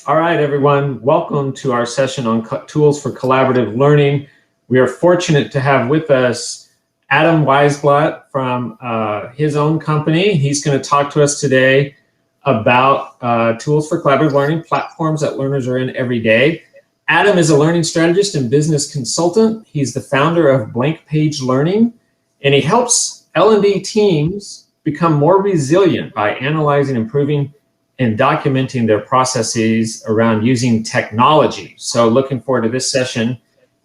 All right, everyone. Welcome to our session on tools for collaborative learning. We are fortunate to have with us Adam Weisblatt from his own company. He's going to talk to us today about tools for collaborative learning, platforms that learners are in every day. Adam is a learning strategist and business consultant. He's the founder of Blank Page Learning, and he helps L&D teams become more resilient by analyzing, improving, and documenting their processes around using technology. So looking forward to this session.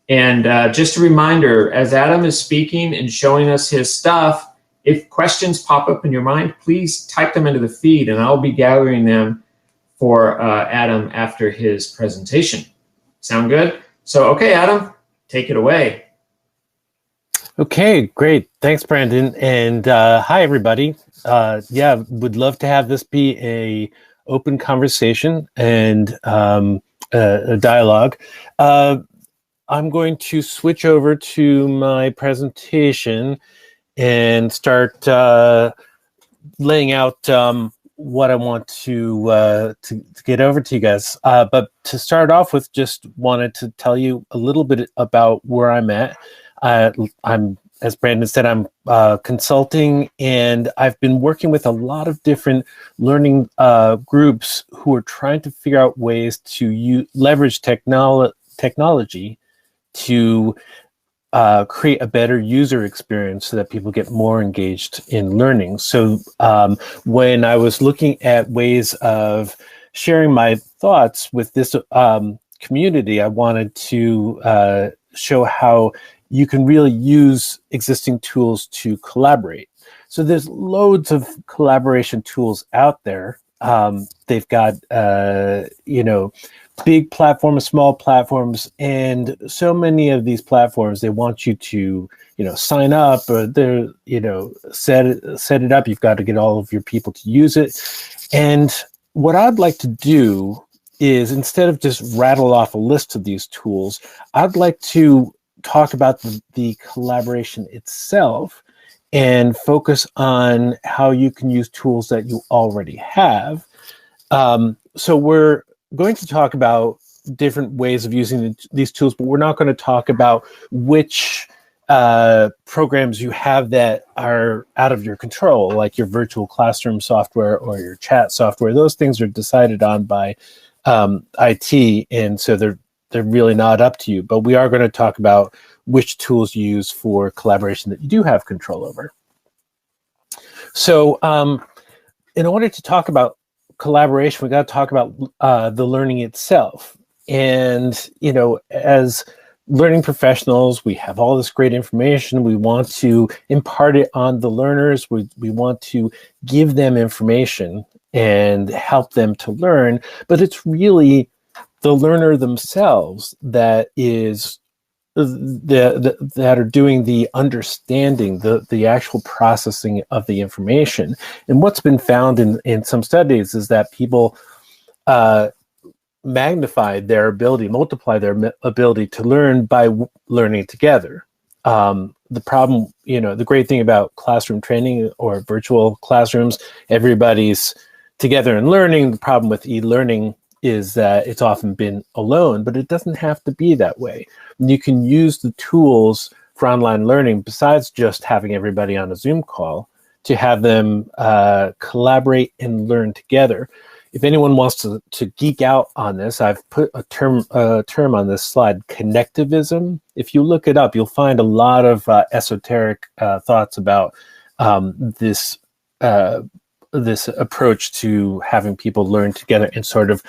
And just a reminder, as Adam is speaking and showing us his stuff, if questions pop up in your mind, please type them into the feed and I'll be gathering them for Adam after his presentation. Sound good? So, okay, Adam, take it away. Okay, great. Thanks, Brandon. And hi, everybody. Yeah, would love to have this be a open conversation and a dialogue. I'm going to switch over to my presentation and start laying out what I want to get over to you guys. But to start off with, just wanted to tell you a little bit about where I'm at. I'm, as Brandon said, I'm consulting, and I've been working with a lot of different learning groups who are trying to figure out ways to leverage technology to create a better user experience so that people get more engaged in learning. So when I was looking at ways of sharing my thoughts with this community, I wanted to show how you can really use existing tools to collaborate. So there's loads of collaboration tools out there. They've got, big platforms, small platforms, and so many of these platforms, they want you to, sign up, or they're, set it up. You've got to get all of your people to use it. And what I'd like to do is, instead of just rattle off a list of these tools, I'd like to talk about the collaboration itself and focus on how you can use tools that you already have. So we're going to talk about different ways of using these tools, but we're not going to talk about which programs you have that are out of your control, like your virtual classroom software or your chat software. Those things are decided on by IT, and so they're really not up to you. But we are going to talk about which tools you use for collaboration that you do have control over. So in order to talk about collaboration, we got to talk about the learning itself. And, as learning professionals, we have all this great information. We want to impart it on the learners. We want to give them information and help them to learn. But it's really the learner themselves that are doing the understanding, the actual processing of the information. And what's been found in some studies is that people multiply their ability to learn by learning together. The problem, the great thing about classroom training or virtual classrooms, everybody's together and learning. The problem with e-learning is that it's often been alone, but it doesn't have to be that way. You can use the tools for online learning, besides just having everybody on a Zoom call, to have them collaborate and learn together. If anyone wants to geek out on this, I've put a term on this slide, connectivism. If you look it up, you'll find a lot of esoteric thoughts about this approach to having people learn together and sort of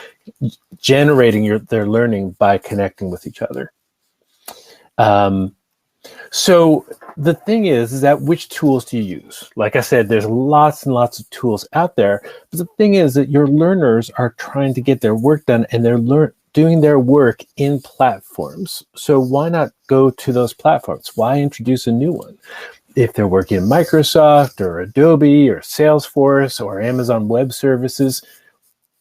generating their learning by connecting with each other. So the thing is that which tools do you use? Like I said, there's lots and lots of tools out there, but the thing is that your learners are trying to get their work done, and they're doing their work in platforms. So why not go to those platforms? Why introduce a new one? If they're working in Microsoft or Adobe or Salesforce or Amazon Web Services,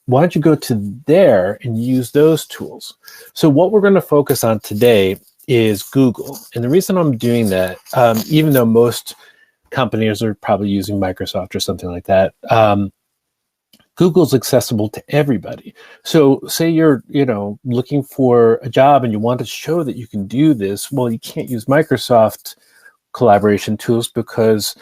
why don't you go to there and use those tools? So what we're going to focus on today is Google. And the reason I'm doing that, even though most companies are probably using Microsoft or something like that, Google's accessible to everybody. So say you're, looking for a job and you want to show that you can do this. Well, you can't use Microsoft collaboration tools because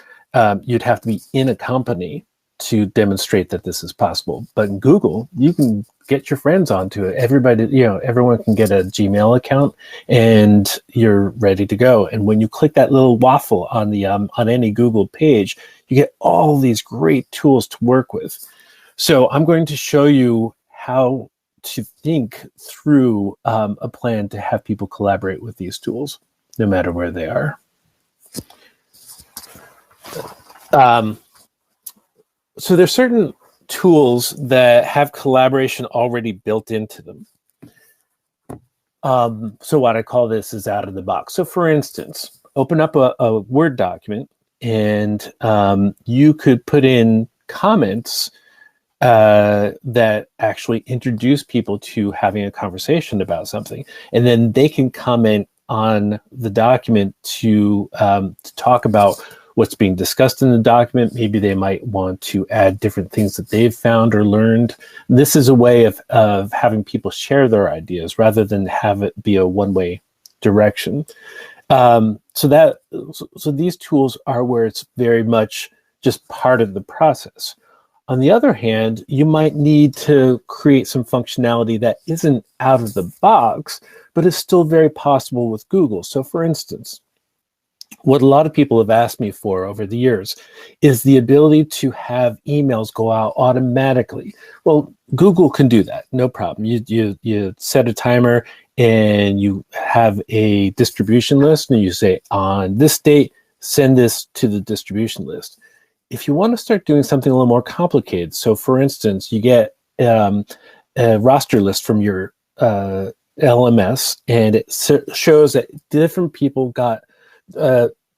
you'd have to be in a company to demonstrate that this is possible. But in Google, you can get your friends onto it. Everybody, everyone can get a Gmail account and you're ready to go. And when you click that little waffle on the on any Google page, you get all these great tools to work with. So I'm going to show you how to think through a plan to have people collaborate with these tools, no matter where they are. So there's certain tools that have collaboration already built into them. So what I call this is out of the box. So for instance, open up a Word document and you could put in comments that actually introduce people to having a conversation about something. And then they can comment on the document to talk about what's being discussed in the document. Maybe they might want to add different things that they've found or learned. This is a way of having people share their ideas rather than have it be a one-way direction. So these tools are where it's very much just part of the process. On the other hand, you might need to create some functionality that isn't out of the box, but is still very possible with Google. So for instance, what a lot of people have asked me for over the years is the ability to have emails go out automatically. Well, Google can do that, no problem. You set a timer and you have a distribution list and you say, on this date, send this to the distribution list. If you want to start doing something a little more complicated, so for instance, you get a roster list from your LMS and it shows that different people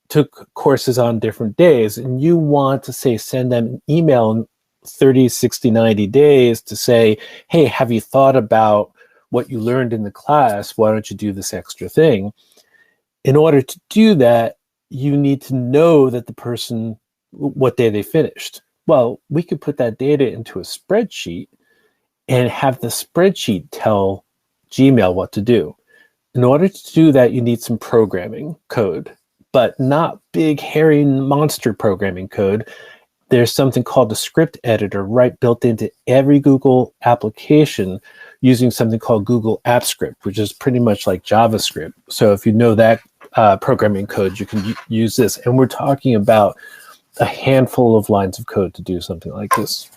took courses on different days, and you want to say send them an email in 30, 60, 90 days to say, hey, have you thought about what you learned in the class? Why don't you do this extra thing? In order to do that, you need to know that the person, what day they finished. Well, we could put that data into a spreadsheet and have the spreadsheet tell Gmail what to do. In order to do that, you need some programming code, but not big, hairy monster programming code. There's something called the script editor built into every Google application using something called Google App Script, which is pretty much like JavaScript. So if you know that programming code, you can use this. And we're talking about a handful of lines of code to do something like this.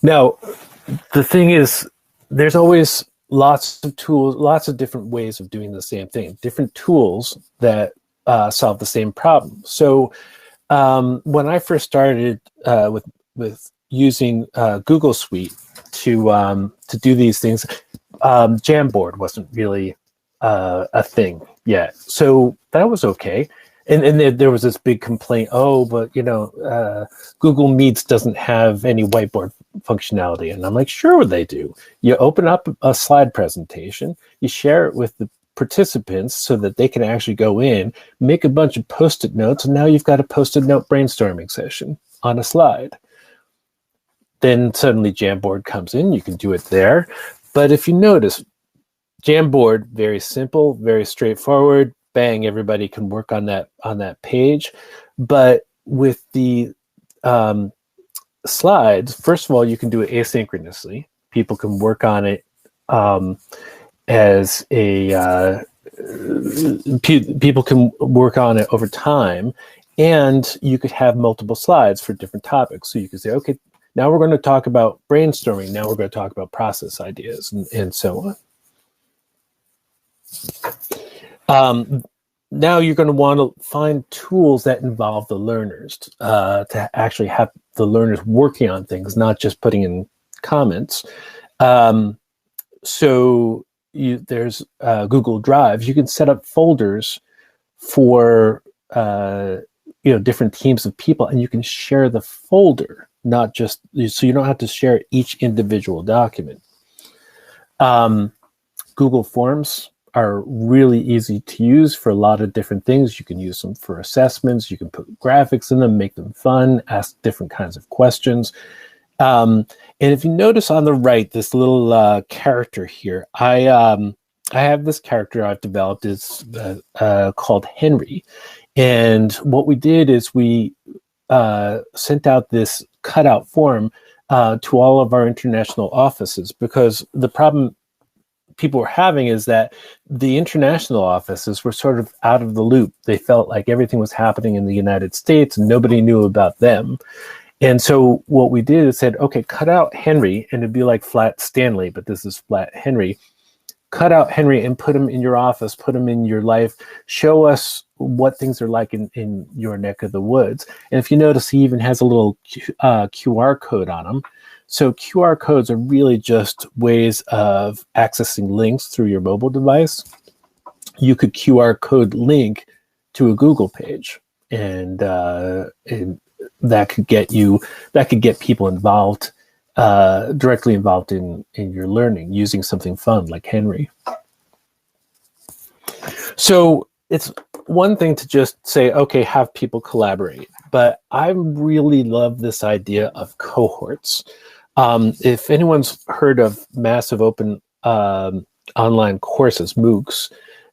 Now, the thing is, there's always lots of tools, lots of different ways of doing the same thing, different tools that solve the same problem. So when I first started with using Google Suite to do these things, Jamboard wasn't really a thing yet. So that was okay. And there was this big complaint, but Google Meets doesn't have any whiteboard functionality. And I'm like, sure they do. You open up a slide presentation, you share it with the participants so that they can actually go in, make a bunch of Post-it notes, and now you've got a Post-it note brainstorming session on a slide. Then suddenly Jamboard comes in, you can do it there. But if you notice, Jamboard, very simple, very straightforward. Bang, everybody can work on that page. But with the slides, first of all, you can do it asynchronously. People can work on it as a people can work on it over time, and you could have multiple slides for different topics. So you could say, okay, now we're going to talk about brainstorming. Now we're going to talk about process ideas and so on. Now you're going to want to find tools that involve the learners to actually have the learners working on things, not just putting in comments. So there's Google Drive. You can set up folders for different teams of people, and you can share the folder, not just so you don't have to share each individual document. Google Forms are really easy to use for a lot of different things. You can use them for assessments. You can put graphics in them, make them fun, ask different kinds of questions. And if you notice on the right, this little character here, I have this character I've developed. It's called Henry. And what we did is we sent out this cutout form to all of our international offices, because the problem people were having is that the international offices were sort of out of the loop. They felt like everything was happening in the United States and nobody knew about them. And so what we did is said, okay, cut out Henry, and it'd be like Flat Stanley, but this is Flat Henry. Cut out Henry and put him in your office, put him in your life, show us what things are like in your neck of the woods. And if you notice, he even has a little QR code on him. So QR codes are really just ways of accessing links through your mobile device. You could QR code link to a Google page, and that could get people involved, directly involved in your learning using something fun like Henry. So it's one thing to just say, okay, have people collaborate, but I really love this idea of cohorts. If anyone's heard of massive open online courses, MOOCs,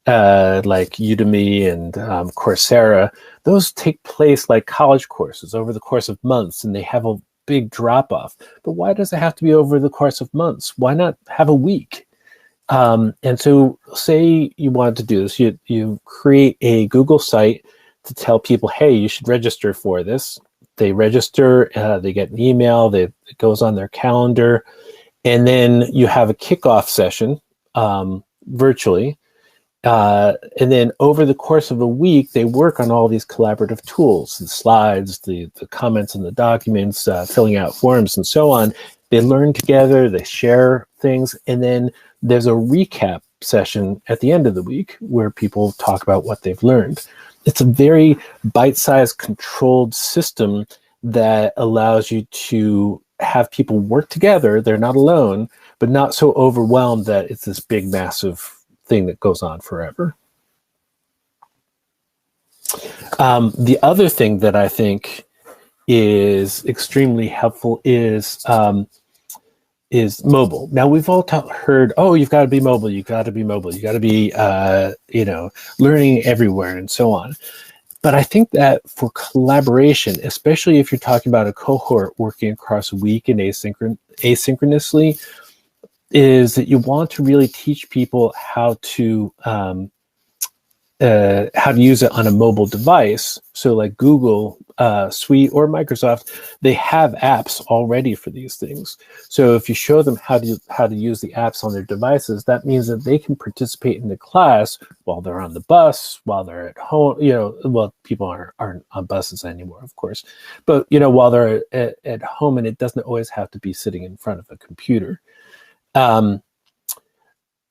like Udemy and Coursera, those take place like college courses over the course of months, and they have a big drop-off. But why does it have to be over the course of months? Why not have a week? And so say you wanted to do this, you create a Google site to tell people, hey, you should register for this. They register, they get an email, it goes on their calendar, and then you have a kickoff session virtually. And then over the course of a week, they work on all these collaborative tools, the slides, the comments in the documents, filling out forms, and so on. They learn together, they share things, and then there's a recap session at the end of the week where people talk about what they've learned. It's a very bite-sized, controlled system that allows you to have people work together. They're not alone, but not so overwhelmed that it's this big, massive thing that goes on forever. The other thing that I think is extremely helpful is mobile. Now, we've all heard, oh, you've got to be mobile, you've got to be mobile, you got to be, learning everywhere and so on. But I think that for collaboration, especially if you're talking about a cohort working across a week and asynchronously, is that you want to really teach people how to use it on a mobile device. So like Google Suite or Microsoft, they have apps already for these things. So if you show them how to use the apps on their devices, that means that they can participate in the class while they're on the bus, while they're at home. Well, people aren't on buses anymore, of course, but while they're at home, and it doesn't always have to be sitting in front of a computer.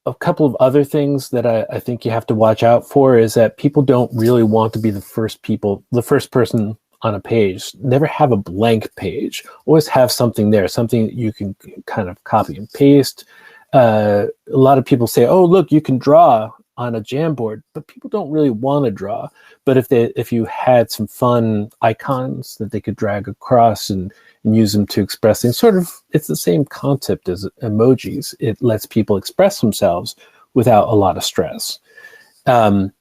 A couple of other things that I think you have to watch out for is that people don't really want to be the first person on a page. Never have a blank page. Always have something there, something you can kind of copy and paste. A lot of people say, oh, look, you can draw on a Jamboard, but people don't really want to draw. But if you had some fun icons that they could drag across and use them to express things, it's the same concept as emojis. It lets people express themselves without a lot of stress. And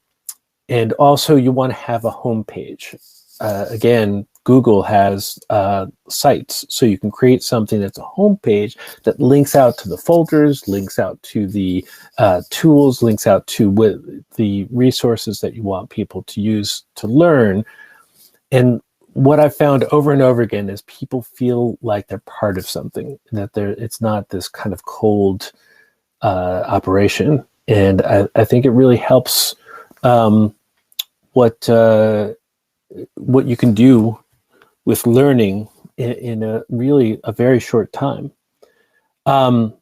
also you want to have a home page. Again, Google has sites, so you can create something that's a home page that links out to the folders, links out to the tools, links out to the resources that you want people to use to learn. And what I've found over and over again is people feel like they're part of something, that it's not this kind of cold operation. And I think it really helps what you can do with learning in a very short time. So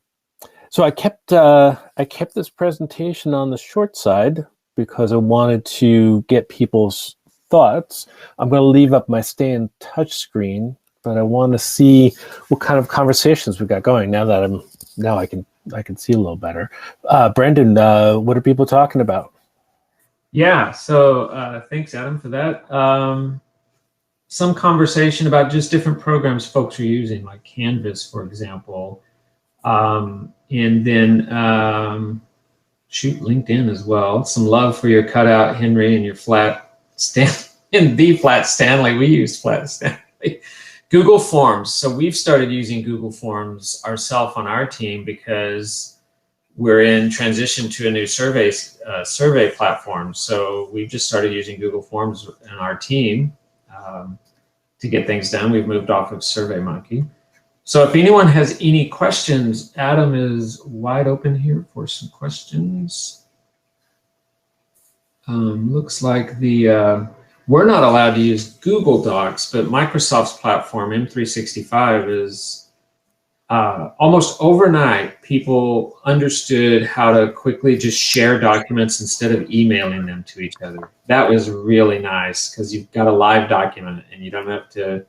I kept this presentation on the short side because I wanted to get people's thoughts. I'm going to leave up my stay in touch screen, but I want to see what kind of conversations we got going now I can I can see a little better. Brendan, what are people talking about? Yeah, so thanks, Adam, for that. Some conversation about just different programs folks are using, like Canvas, for example. And then shoot, LinkedIn as well. Some love for your cutout, Henry, and your flat and the flat Stanley. We use flat Stanley. Google Forms. So we've started using Google Forms ourselves on our team because we're in transition to a new survey platform. So we've just started using Google Forms in our team to get things done. We've moved off of SurveyMonkey. So if anyone has any questions, Adam is wide open here for some questions. Looks like we're not allowed to use Google Docs, but Microsoft's platform, M365, is almost overnight, people understood how to quickly just share documents instead of emailing them to each other. That was really nice because you've got a live document and you don't have to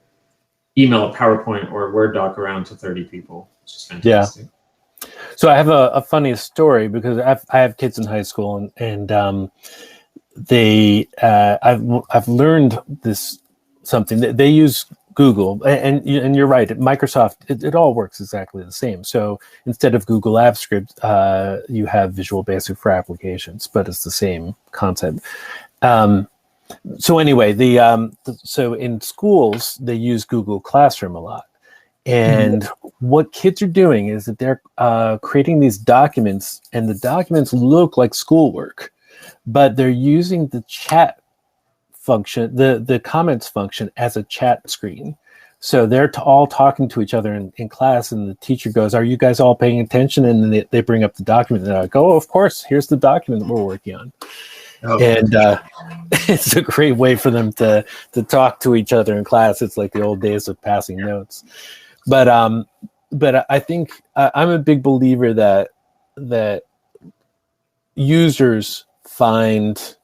email a PowerPoint or a Word doc around to 30 people. It's just fantastic. Yeah. So I have a funny story because I have kids in high school and I've learned this something that they use Google, and you're right, at Microsoft, it all works exactly the same. So instead of Google Apps Script, you have Visual Basic for applications, but it's the same concept. So anyway, so in schools, they use Google Classroom a lot. And what kids are doing is that they're creating these documents, and the documents look like schoolwork, but they're using the chat function, the comments function, as a chat screen. So they're all talking to each other in class, and the teacher goes, "Are you guys all paying attention?" And then they bring up the document, and they're like, "Oh, of course, here's the document that we're working on." Oh. And it's a great way for them to talk to each other in class. It's like the old days of passing notes. But I think I'm a big believer that users find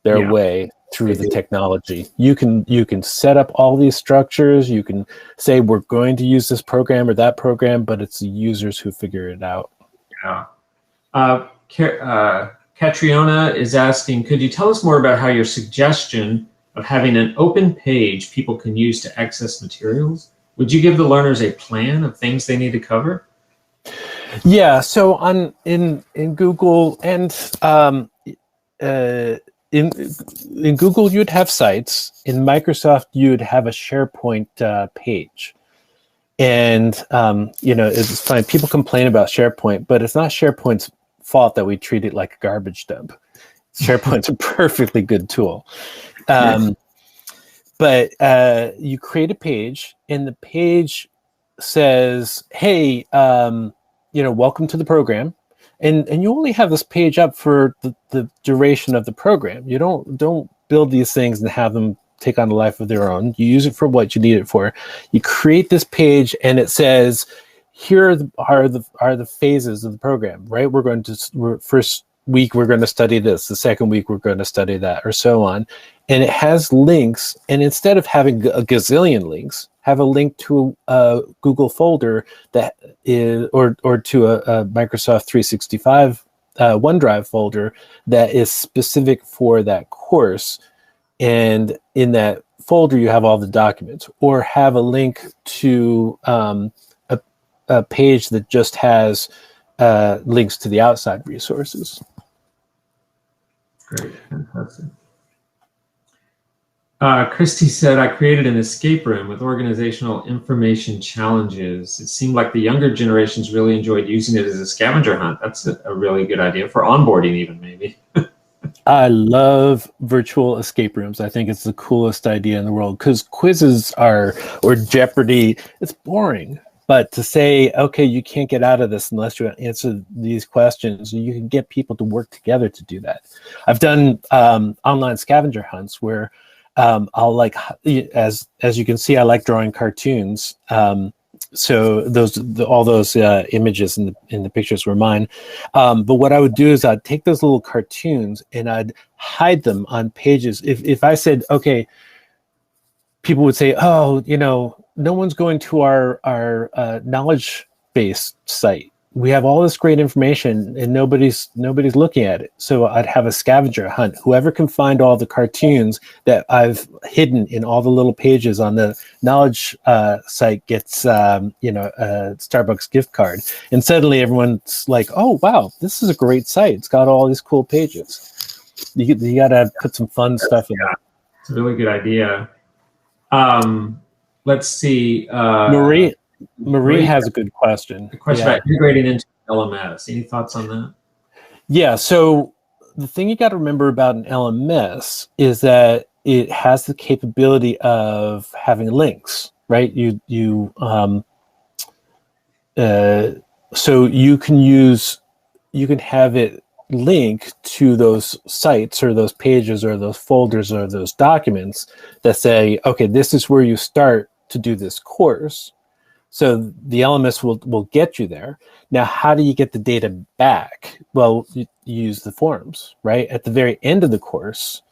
their way through the technology. You can set up all these structures. You can say we're going to use this program or that program, but it's the users who figure it out. Yeah. Catriona is asking, could you tell us more about how your suggestion of having an open page people can use to access materials? Would you give the learners a plan of things they need to cover? Yeah. So in Google and in Google, you'd have sites. In Microsoft, you'd have a SharePoint page. And, it's fine. People complain about SharePoint, but it's not SharePoint's fault that we treat it like a garbage dump. SharePoint's a perfectly good tool. But you create a page, and the page says, hey, welcome to the program. And you only have this page up for the duration of the program. You don't build these things and have them take on a life of their own. You use it for what you need it for. You create this page, and it says, here are the phases of the program, right? First week we're going to study this. The second week we're going to study that, or so on. And it has links. And instead of having a gazillion links, have a link to a Google folder that is, or to a Microsoft 365 OneDrive folder that is specific for that course. And in that folder, you have all the documents, or have a link to a page that just has links to the outside resources. Great, fantastic. Christy said, I created an escape room with organizational information challenges. It seemed like the younger generations really enjoyed using it as a scavenger hunt. That's a really good idea for onboarding even, maybe. I love virtual escape rooms. I think it's the coolest idea in the world, because quizzes or Jeopardy, it's boring. But to say, okay, you can't get out of this unless you answer these questions, you can get people to work together to do that. I've done online scavenger hunts where I'll as you can see, I like drawing cartoons. So all those images in the pictures were mine. But what I would do is I'd take those little cartoons and I'd hide them on pages. If I said, okay, people would say, oh, no one's going to our knowledge base site. we have all this great information and nobody's looking at it. So I'd have a scavenger hunt. Whoever can find all the cartoons that I've hidden in all the little pages on the knowledge site gets, a Starbucks gift card. And suddenly everyone's like, oh, wow, this is a great site. It's got all these cool pages. You got to put some fun stuff in there. It's a really good idea. Let's see. Marie has a good question. A question about integrating into LMS. Any thoughts on that? Yeah. So the thing you got to remember about an LMS is that it has the capability of having links, right? So you can have it link to those sites or those pages or those folders or those documents that say, okay, this is where you start to do this course. So the LMS will get you there. Now, how do you get the data back? Well, you use the forums, right? At the very end of the course,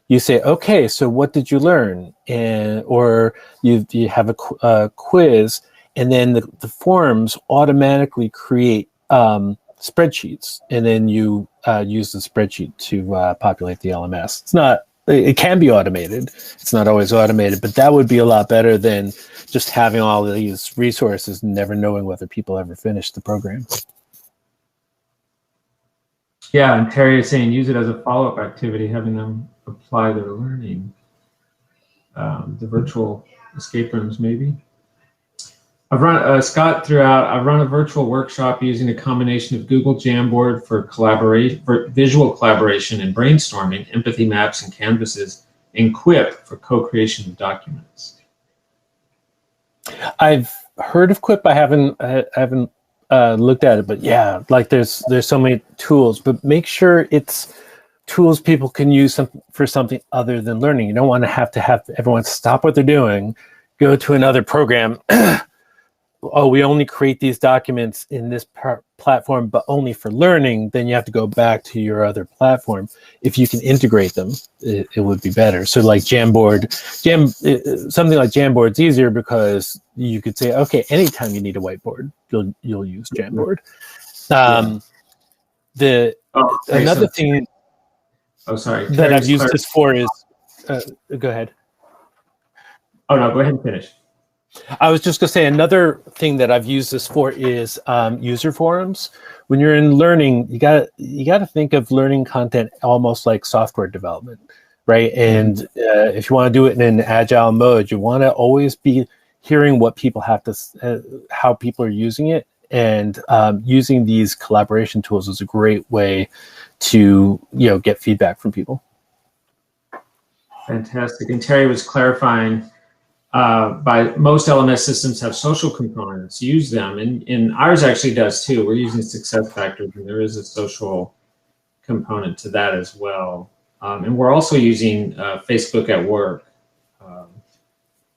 you say, okay, so what did you learn? Or you have a quiz, and then the forums automatically create spreadsheets, and then you use the spreadsheet to populate the LMS. It can be automated. It's not always automated, but that would be a lot better than just having all of these resources and never knowing whether people ever finish the program. Yeah, and Terry is saying use it as a follow-up activity, having them apply their learning. The virtual escape rooms, maybe. I've run, Scott threw out, I've run a virtual workshop using a combination of Google Jamboard for visual collaboration and brainstorming, empathy maps and canvases, and Quip for co-creation of documents. I've heard of Quip. I haven't looked at it, but yeah, like there's so many tools, but make sure it's tools people can use for something other than learning. You don't want to have everyone stop what they're doing, go to another program. Oh, we only create these documents in this platform, but only for learning, then you have to go back to your other platform. If you can integrate them, it would be better. So like Jamboard, something like Jamboard's easier because you could say, okay, anytime you need a whiteboard, you'll use Jamboard. Another thing that I've used this for is, go ahead. Oh no, go ahead and finish. I was just going to say another thing that I've used this for is user forums. When you're in learning, you got to think of learning content almost like software development, right? And if you want to do it in an agile mode, you want to always be hearing what people have to, how people are using it, and using these collaboration tools is a great way to get feedback from people. Fantastic. And Terry was clarifying. By most LMS systems have social components. Use them, and ours actually does too. We're using SuccessFactors, and there is a social component to that as well. And we're also using Facebook at Work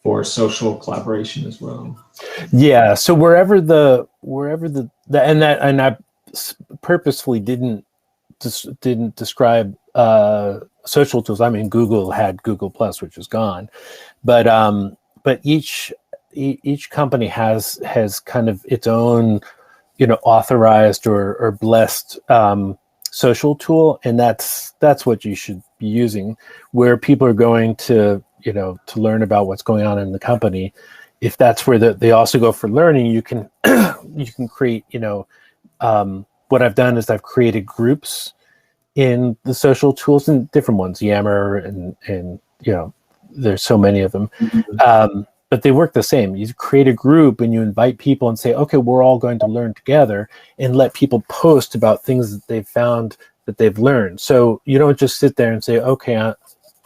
for social collaboration as well. Yeah. So wherever the and I purposefully didn't describe social tools. I mean, Google had Google Plus, which is gone, but each company has kind of its own, authorized or blessed social tool, and that's what you should be using, where people are going to learn about what's going on in the company. If that's where they also go for learning, you can create. What I've done is I've created groups in the social tools, and different ones, Yammer and there's so many of them. Mm-hmm. But they work the same. You create a group and you invite people and say, okay, we're all going to learn together, and let people post about things that they've found that they've learned. So you don't just sit there and say, okay,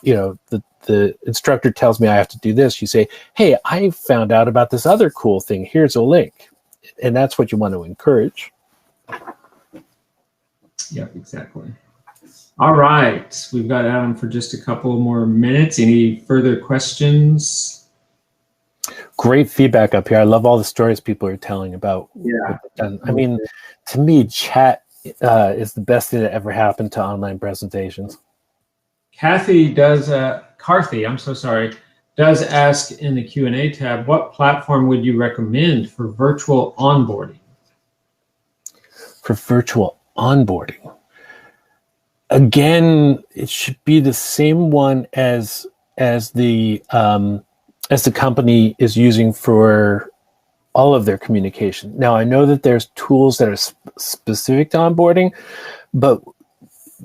the instructor tells me I have to do this. You say, hey, I found out about this other cool thing. Here's a link. And that's what you want to encourage. Yeah, exactly. All right, we've got Adam for just a couple more minutes. Any further questions? Great feedback up here. I love all the stories people are telling about. Yeah. I mean, to me, chat is the best thing that ever happened to online presentations. Carthy, I'm so sorry, does ask in the Q&A tab, what platform would you recommend for virtual onboarding? for virtual onboarding. Again, it should be the same one as the company is using for all of their communication. Now, I know that there's tools that are specific to onboarding,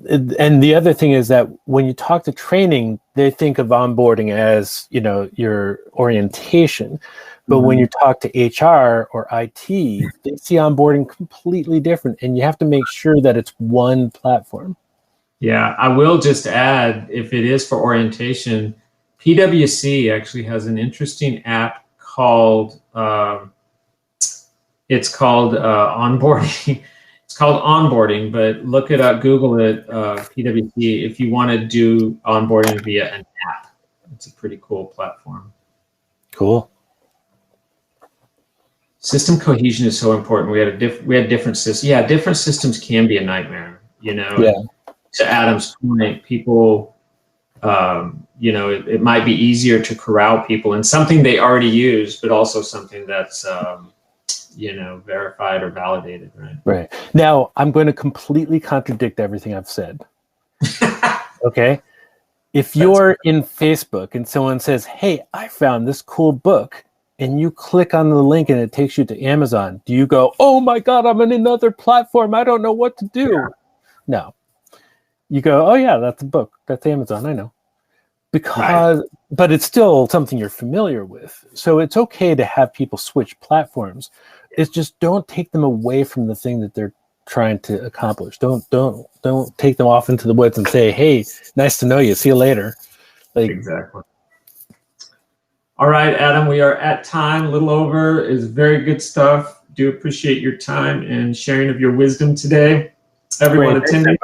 and the other thing is that when you talk to training, they think of onboarding as, your orientation. But when you talk to HR or IT, they see onboarding completely different, and you have to make sure that it's one platform. Yeah, I will just add, if it is for orientation, PwC actually has an interesting app called onboarding. It's called Onboarding, but look it up, Google it, PwC, if you want to do onboarding via an app. It's a pretty cool platform. Cool. System cohesion is so important. We had different systems. Yeah, different systems can be a nightmare. Yeah. To Adam's point, people, it might be easier to corral people in something they already use, but also something that's verified or validated, right? Right. Now, I'm going to completely contradict everything I've said. Okay? If you're in Facebook and someone says, hey, I found this cool book, and you click on the link and it takes you to Amazon, do you go, oh my God, I'm in another platform, I don't know what to do? Yeah. No. You go, oh yeah, that's a book. That's Amazon, I know. But it's still something you're familiar with. So it's okay to have people switch platforms. It's just don't take them away from the thing that they're trying to accomplish. Don't take them off into the woods and say, hey, nice to know you. See you later. Exactly. All right, Adam, we are at time, a little over. It's very good stuff. Do appreciate your time and sharing of your wisdom today. Everyone attending.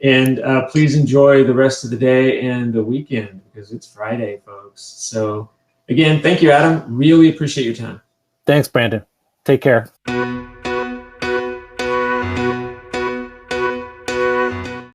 And please enjoy the rest of the day and the weekend, because it's Friday, folks. So again, thank you, Adam. Really appreciate your time. Thanks, Brandon. Take care.